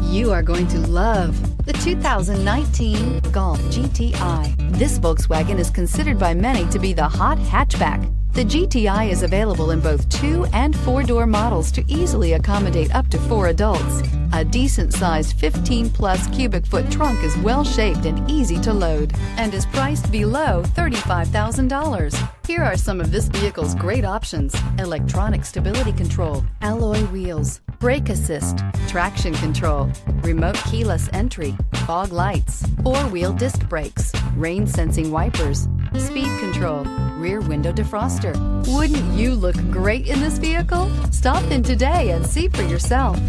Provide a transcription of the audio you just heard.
You are going to love the 2019 Golf GTI. This Volkswagen is considered by many to be the hot hatchback. The GTI is available in both 2- and 4-door models to easily accommodate up to 4 adults. A decent-sized 15-plus cubic foot trunk is well-shaped and easy to load and is priced below $35,000. Here are some of this vehicle's great options: electronic stability control, alloy wheels, brake assist, traction control, remote keyless entry, fog lights, 4-wheel disc brakes, rain sensing wipers, speed control, rear window defroster. Wouldn't you look great in this vehicle? Stop in today and see for yourself.